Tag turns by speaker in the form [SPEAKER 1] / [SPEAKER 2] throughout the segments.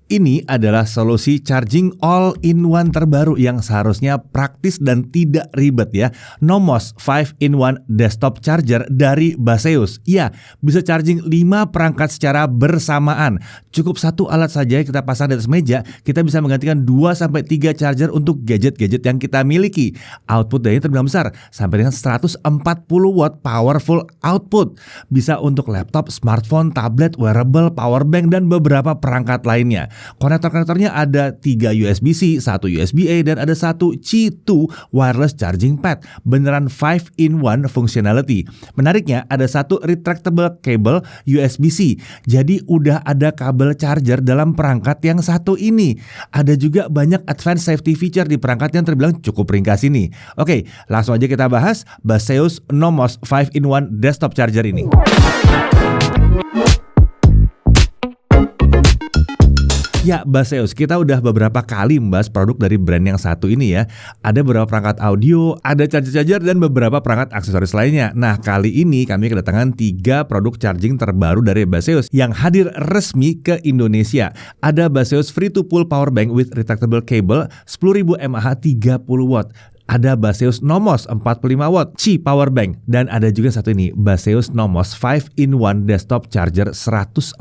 [SPEAKER 1] Ini adalah solusi charging all-in-one terbaru yang seharusnya praktis dan tidak ribet ya. Nomos 5-in-1 desktop charger dari Baseus. Ya, bisa charging 5 perangkat secara bersamaan. Cukup satu alat saja kita pasang di atas meja, kita bisa menggantikan 2-3 charger untuk gadget-gadget yang kita miliki. Output dayanya terbilang besar, sampai dengan 140 watt powerful output. Bisa untuk laptop, smartphone, tablet, wearable, power bank, dan beberapa perangkat lainnya. Konektor-konektornya ada 3 USB-C, 1 USB-A, dan ada 1 Qi2 wireless charging pad. Beneran 5-in-1 functionality. Menariknya ada 1 retractable cable USB-C. Jadi udah ada kabel charger dalam perangkat yang satu ini. Ada juga banyak advanced safety feature di perangkat yang terbilang cukup ringkas ini. Oke, langsung aja kita bahas Baseus Nomos 5-in-1 desktop charger ini. Ya, Baseus, kita udah beberapa kali membahas produk dari brand yang satu ini ya. Ada beberapa perangkat audio, ada charger-charger, dan beberapa perangkat aksesoris lainnya. Nah, kali ini kami kedatangan 3 produk charging terbaru dari Baseus yang hadir resmi ke Indonesia. Ada Baseus Free to Pull Power Bank with Retractable Cable 10.000 mAh 30 watt. Ada Baseus Nomos 45 watt Qi Power Bank. Dan ada juga satu ini, Baseus Nomos 5-in-1 Desktop Charger 140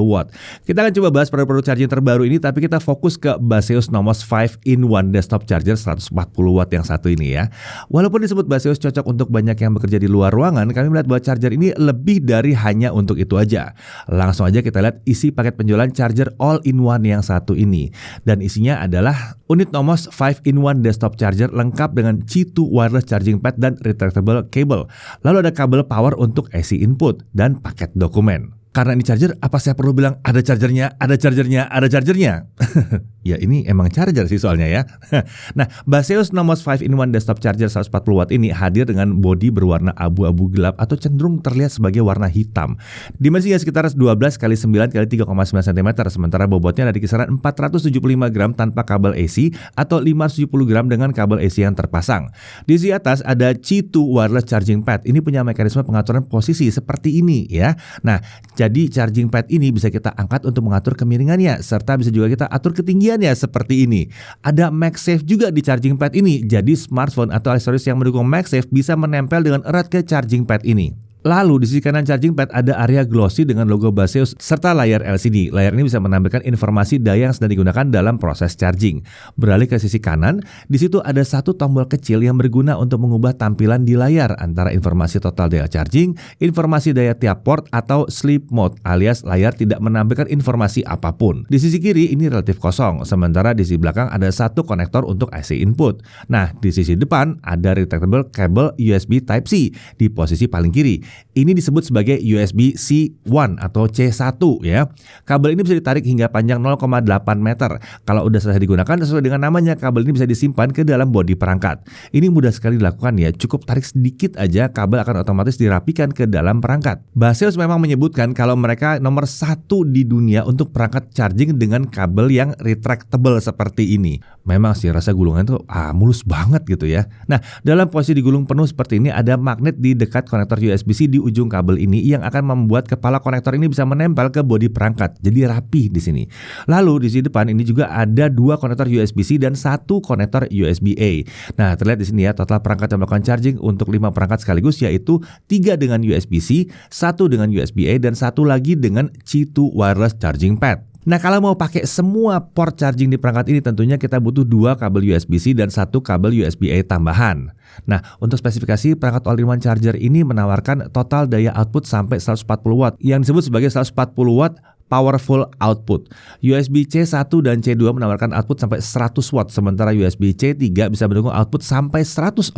[SPEAKER 1] watt. Kita akan coba bahas produk-produk charging terbaru ini, tapi kita fokus ke Baseus Nomos 5-in-1 Desktop Charger 140 watt yang satu ini ya. Walaupun disebut Baseus cocok untuk banyak yang bekerja di luar ruangan, kami melihat bahwa charger ini lebih dari hanya untuk itu aja. Langsung aja kita lihat isi paket penjualan charger all-in-one yang satu ini. Dan isinya adalah unit Nomos 5-in-1 Desktop Charger lengkap dengan Qi2 wireless charging pad dan retractable cable. Lalu ada kabel power untuk AC input dan paket dokumen. Karena ini charger, apa saya perlu bilang ada chargernya, ada chargernya, ada chargernya? Ya ini emang charger sih soalnya ya. Nah, Baseus Nomos 5-in-1 Desktop Charger 140 watt ini hadir dengan bodi berwarna abu-abu gelap atau cenderung terlihat sebagai warna hitam. Dimensinya sekitar 12 x 9 x 3,9 cm, sementara bobotnya ada di kisaran 475 gram tanpa kabel AC atau 570 gram dengan kabel AC yang terpasang. Di sisi atas ada Qi2 wireless charging pad. Ini punya mekanisme pengaturan posisi seperti ini ya. Nah, jadi charging pad ini bisa kita angkat untuk mengatur kemiringannya, serta bisa juga kita atur ketinggiannya seperti ini. Ada MagSafe juga di charging pad ini, jadi smartphone atau aksesoris yang mendukung MagSafe bisa menempel dengan erat ke charging pad ini. Lalu di sisi kanan charging pad ada area glossy dengan logo Baseus serta layar LCD. Layar ini bisa menampilkan informasi daya yang sedang digunakan dalam proses charging. Beralih ke sisi kanan, di situ ada satu tombol kecil yang berguna untuk mengubah tampilan di layar antara informasi total daya charging, informasi daya tiap port, atau sleep mode alias layar tidak menampilkan informasi apapun. Di sisi kiri ini relatif kosong, sementara di sisi belakang ada satu konektor untuk AC input. Nah, di sisi depan ada retractable cable USB Type-C di posisi paling kiri. Ini disebut sebagai USB-C1 atau C1 ya. Kabel ini bisa ditarik hingga panjang 0,8 meter. Kalau udah selesai digunakan sesuai dengan namanya, kabel ini bisa disimpan ke dalam bodi perangkat. Ini mudah sekali dilakukan ya. Cukup tarik sedikit aja, kabel akan otomatis dirapikan ke dalam perangkat. Baseus memang menyebutkan kalau mereka nomor 1 di dunia untuk perangkat charging dengan kabel yang retractable seperti ini. Memang sih rasa gulungan itu mulus banget gitu ya. Nah, dalam posisi digulung penuh seperti ini ada magnet di dekat konektor USB-C di ujung kabel ini yang akan membuat kepala konektor ini bisa menempel ke bodi perangkat. Jadi rapi di sini. Lalu di sisi depan ini juga ada 2 konektor USB-C dan 1 konektor USB-A. Nah, terlihat di sini ya total perangkat yang melakukan charging untuk 5 perangkat sekaligus, yaitu 3 dengan USB-C, 1 dengan USB-A, dan 1 lagi dengan Qi2 wireless charging pad. Nah, kalau mau pakai semua port charging di perangkat ini tentunya kita butuh 2 kabel USB-C dan 1 kabel USB-A tambahan. Nah, untuk spesifikasi perangkat all-in-one charger ini menawarkan total daya output sampai 140 watt yang disebut sebagai 140 watt powerful output. USB C1 dan C2 menawarkan output sampai 100 watt, sementara USB C3 bisa mendukung output sampai 140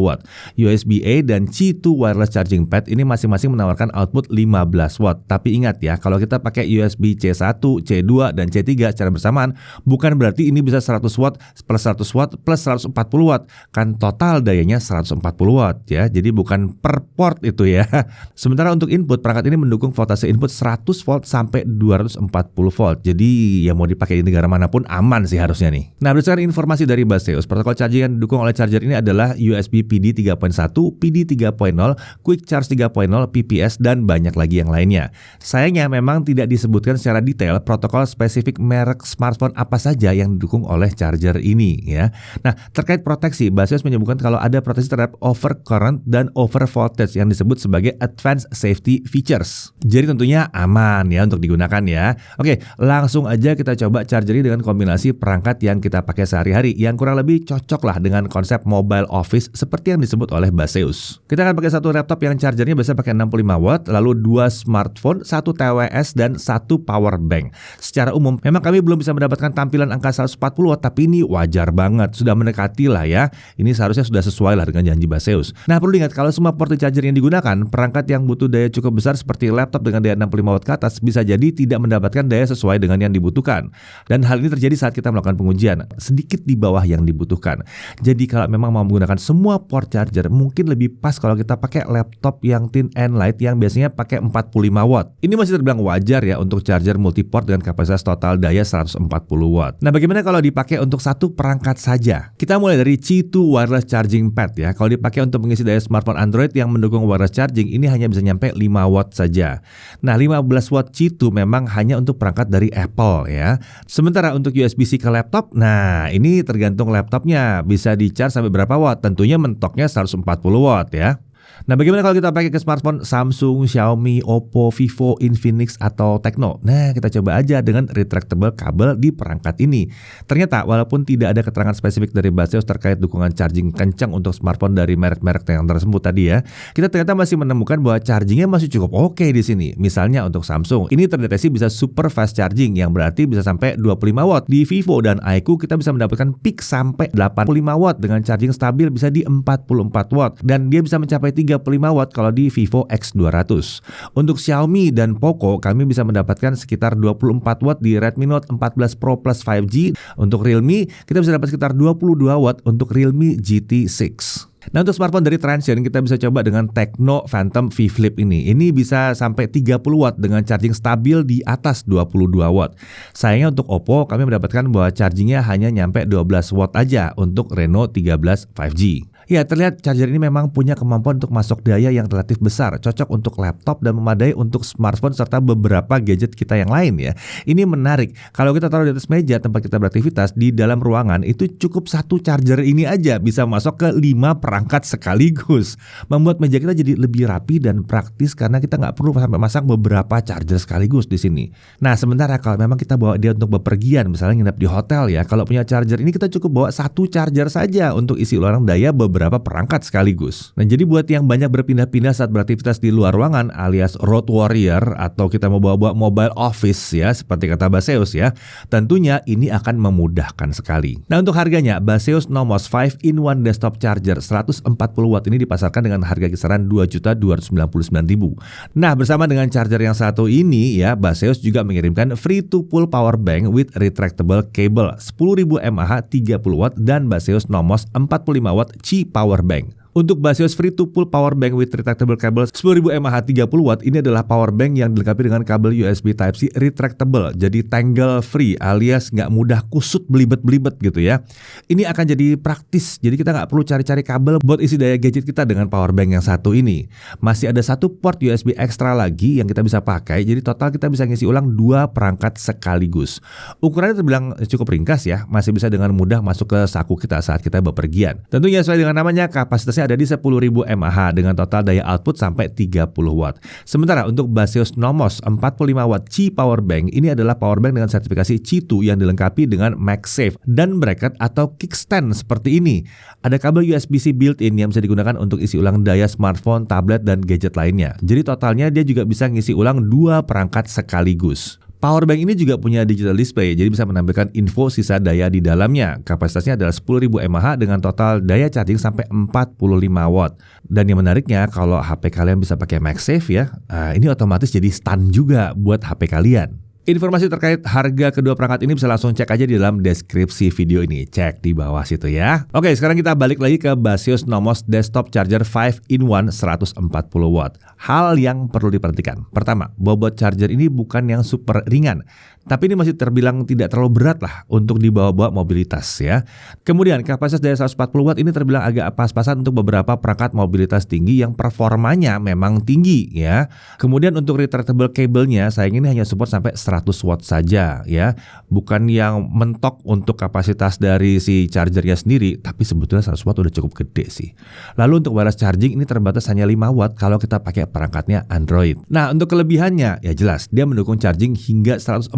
[SPEAKER 1] watt. USB-A dan Qi2 wireless charging pad ini masing-masing menawarkan output 15 watt. Tapi ingat ya, kalau kita pakai USB C1, C2, dan C3 secara bersamaan, bukan berarti ini bisa 100 watt plus 100 watt plus 140 watt. Kan total dayanya 140 watt ya. Jadi bukan per port itu ya. Sementara untuk input, perangkat ini mendukung voltase input 100 volt sampai 240 volt. Jadi ya mau dipakai di negara manapun aman sih harusnya nih. Nah, berdasarkan informasi dari Baseus, protokol charging yang didukung oleh charger ini adalah USB PD 3.1, PD 3.0, Quick Charge 3.0, PPS, dan banyak lagi yang lainnya. Sayangnya memang tidak disebutkan secara detail protokol spesifik merek smartphone apa saja yang didukung oleh charger ini ya. Nah, terkait proteksi, Baseus menyebutkan kalau ada proteksi terhadap overcurrent dan over voltage yang disebut sebagai advanced safety features. Jadi tentunya aman ya untuk digunakan ya. Oke, langsung aja kita coba charger ini dengan kombinasi perangkat yang kita pakai sehari-hari yang kurang lebih cocok lah dengan konsep mobile office seperti yang disebut oleh Baseus. Kita akan pakai satu laptop yang chargernya biasa pakai 65 watt, lalu 2 smartphone, 1 TWS, dan 1 power bank. Secara umum, memang kami belum bisa mendapatkan tampilan angka 140 watt, tapi ini wajar banget, sudah mendekati lah ya. Ini seharusnya sudah sesuai lah dengan janji Baseus. Nah, perlu diingat kalau semua port charger yang digunakan, perangkat yang butuh daya cukup besar seperti laptop dengan daya 65 watt ke atas bisa jadi tidak mendapatkan daya sesuai dengan yang dibutuhkan. Dan hal ini terjadi saat kita melakukan pengujian, sedikit di bawah yang dibutuhkan. Jadi kalau memang mau menggunakan semua port charger, mungkin lebih pas kalau kita pakai laptop yang thin and light yang biasanya pakai 45 watt. Ini masih terbilang wajar ya untuk charger multiport dengan kapasitas total daya 140 watt. Nah, bagaimana kalau dipakai untuk satu perangkat saja? Kita mulai dari Qi2 wireless charging pad ya. Kalau dipakai untuk mengisi daya smartphone Android yang mendukung wireless charging, ini hanya bisa nyampe 5 watt saja. Nah, 15 watt Qi2 memang hanya untuk perangkat dari Apple ya. Sementara untuk USB-C ke laptop, nah ini tergantung laptopnya, bisa di-charge sampai berapa watt? Tentunya mentoknya 140 watt ya. Nah, bagaimana kalau kita pakai ke smartphone Samsung, Xiaomi, Oppo, Vivo, Infinix, atau Tecno? Nah, kita coba aja dengan retractable kabel di perangkat ini. Ternyata walaupun tidak ada keterangan spesifik dari Baseus terkait dukungan charging kencang untuk smartphone dari merek-merek yang tersebut tadi ya, kita ternyata masih menemukan bahwa chargingnya masih cukup oke di sini. Misalnya untuk Samsung, ini terdeteksi bisa super fast charging yang berarti bisa sampai 25 watt. Di Vivo dan iQOO kita bisa mendapatkan peak sampai 85 watt dengan charging stabil bisa di 44 watt dan dia bisa mencapai 35 watt kalau di Vivo X200. Untuk Xiaomi dan Poco kami bisa mendapatkan sekitar 24 watt di Redmi Note 14 Pro Plus 5G. Untuk Realme kita bisa dapat sekitar 22 watt untuk Realme GT6. Nah, untuk smartphone dari Transsion kita bisa coba dengan Tecno Phantom V Flip ini. Ini bisa sampai 30 watt dengan charging stabil di atas 22 watt. Sayangnya untuk Oppo kami mendapatkan bahwa chargingnya hanya nyampe 12 watt aja untuk Reno 13 5G. Ya, terlihat charger ini memang punya kemampuan untuk masuk daya yang relatif besar, cocok untuk laptop dan memadai untuk smartphone serta beberapa gadget kita yang lain ya. Ini menarik, kalau kita taruh di atas meja tempat kita beraktivitas di dalam ruangan itu cukup satu charger ini aja bisa masuk ke 5 perangkat sekaligus. Membuat meja kita jadi lebih rapi dan praktis karena kita nggak perlu sampai masang beberapa charger sekaligus di sini. Nah, sementara kalau memang kita bawa dia untuk bepergian, misalnya nginep di hotel ya, kalau punya charger ini kita cukup bawa satu charger saja untuk isi ulang daya beberapa perangkat sekaligus. Nah, jadi buat yang banyak berpindah-pindah saat beraktivitas di luar ruangan alias road warrior atau kita mau bawa mobile office ya seperti kata Baseus ya, tentunya ini akan memudahkan sekali. Nah, untuk harganya Baseus Nomos 5-in-1 desktop charger 140 watt ini dipasarkan dengan harga kisaran 2.299.000. Nah, bersama dengan charger yang satu ini ya, Baseus juga mengirimkan free to pull power bank with retractable cable 10.000 mAh 30 watt dan Baseus Nomos 45 watt Qi power bank. Untuk Baseus free to pull power bank with retractable cable 10.000 mAh 30 watt ini adalah power bank yang dilengkapi dengan kabel USB Type-C retractable, jadi tangle free alias nggak mudah kusut belibet-belibet gitu ya. Ini akan jadi praktis, jadi kita nggak perlu cari-cari kabel buat isi daya gadget kita dengan power bank yang satu ini. Masih ada satu port USB ekstra lagi yang kita bisa pakai, jadi total kita bisa ngisi ulang 2 perangkat sekaligus. Ukurannya terbilang cukup ringkas ya, masih bisa dengan mudah masuk ke saku kita saat kita bepergian. Tentunya sesuai dengan namanya, kapasitasnya ada di 10.000 mAh dengan total daya output sampai 30 watt. Sementara untuk Baseus Nomos 45 watt Qi power bank ini adalah power bank dengan sertifikasi Qi2 yang dilengkapi dengan MagSafe dan bracket atau kickstand seperti ini. Ada kabel USB-C built-in yang bisa digunakan untuk isi ulang daya smartphone, tablet, dan gadget lainnya. Jadi totalnya dia juga bisa ngisi ulang 2 perangkat sekaligus. Powerbank ini juga punya digital display, jadi bisa menampilkan info sisa daya di dalamnya. Kapasitasnya adalah 10.000 mAh dengan total daya charging sampai 45 watt. Dan yang menariknya, kalau HP kalian bisa pakai MagSafe ya, ini otomatis jadi stun juga buat HP kalian. Informasi terkait harga kedua perangkat ini bisa langsung cek aja di dalam deskripsi video ini. Cek di bawah situ ya. Oke, sekarang kita balik lagi ke Baseus Nomos Desktop Charger 5-in-1 140 watt. Hal yang perlu diperhatikan. Pertama, bobot charger ini bukan yang super ringan, tapi ini masih terbilang tidak terlalu berat lah untuk dibawa-bawa mobilitas ya. Kemudian kapasitas dari 140 watt ini terbilang agak pas-pasan untuk beberapa perangkat mobilitas tinggi yang performanya memang tinggi ya. Kemudian untuk retractable cable-nya sayang ini hanya support sampai 100 watt saja ya. Bukan yang mentok untuk kapasitas dari si chargernya sendiri, tapi sebetulnya 100 watt udah cukup gede sih. Lalu untuk wireless charging ini terbatas hanya 5 watt kalau kita pakai perangkatnya Android. Nah, untuk kelebihannya ya jelas dia mendukung charging hingga 140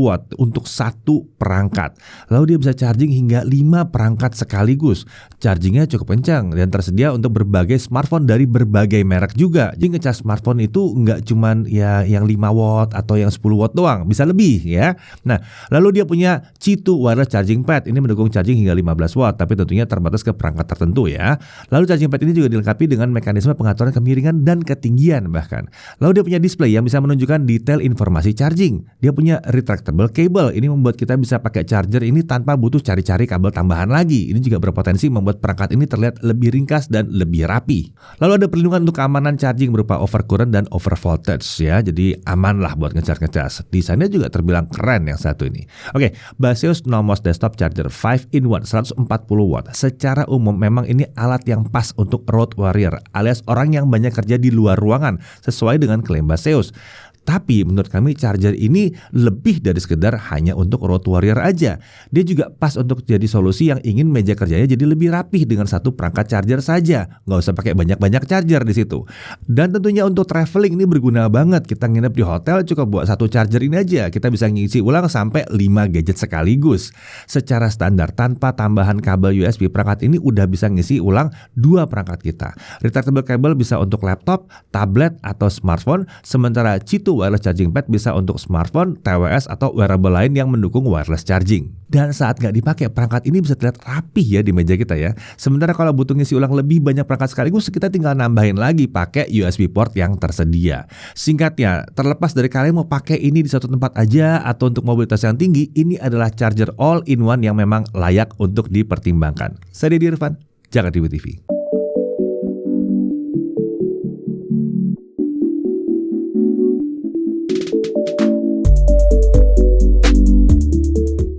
[SPEAKER 1] watt untuk satu perangkat. Lalu dia bisa charging hingga 5 perangkat sekaligus. Chargingnya cukup kencang dan tersedia untuk berbagai smartphone dari berbagai merek juga. Jadi ngecas smartphone itu nggak cuman ya yang 5 watt atau yang 10 watt doang, bisa lebih ya. Nah, lalu dia punya Qi2 wireless charging pad. Ini mendukung charging hingga 15 watt, tapi tentunya terbatas ke perangkat tertentu ya. Lalu charging pad ini juga dilengkapi dengan mekanisme pengaturan kemiringan dan ketinggian bahkan. Lalu dia punya display yang bisa menunjukkan detail informasi charging. Dia punya retractable cable. Ini membuat kita bisa pakai charger ini tanpa butuh cari-cari kabel tambahan lagi. Ini juga berpotensi membuat perangkat ini terlihat lebih ringkas dan lebih rapi. Lalu ada perlindungan untuk keamanan charging berupa overcurrent dan overvoltage ya. Jadi aman lah buat ngecas-ngecas. Desainnya juga terbilang keren yang satu ini. Oke, Baseus Nomos Desktop Charger 5-in-1 140 watt. Secara umum memang ini alat yang pas untuk road warrior alias orang yang banyak kerja di luar ruangan sesuai dengan klaim Baseus. Tapi menurut kami charger ini lebih dari sekedar hanya untuk road warrior aja. Dia juga pas untuk jadi solusi yang ingin meja kerjanya jadi lebih rapih dengan satu perangkat charger saja. Nggak usah pakai banyak-banyak charger di situ. Dan tentunya untuk traveling ini berguna banget. Kita nginep di hotel cukup buat satu charger ini aja. Kita bisa ngisi ulang sampai 5 gadget sekaligus. Secara standar tanpa tambahan kabel USB, perangkat ini udah bisa ngisi ulang 2 perangkat kita. Retractable cable bisa untuk laptop, tablet, atau smartphone. Sementara Qi2 wireless charging pad bisa untuk smartphone, TWS, atau wearable lain yang mendukung wireless charging. Dan saat nggak dipakai, perangkat ini bisa terlihat rapih ya di meja kita ya. Sementara kalau butuh ngisi ulang lebih banyak perangkat sekaligus, kita tinggal nambahin lagi pakai USB port yang tersedia. Singkatnya, terlepas dari kalian mau pakai ini di satu tempat aja atau untuk mobilitas yang tinggi, ini adalah charger all-in-one yang memang layak untuk dipertimbangkan. Saya Deddy Irfan, Jakarta TV.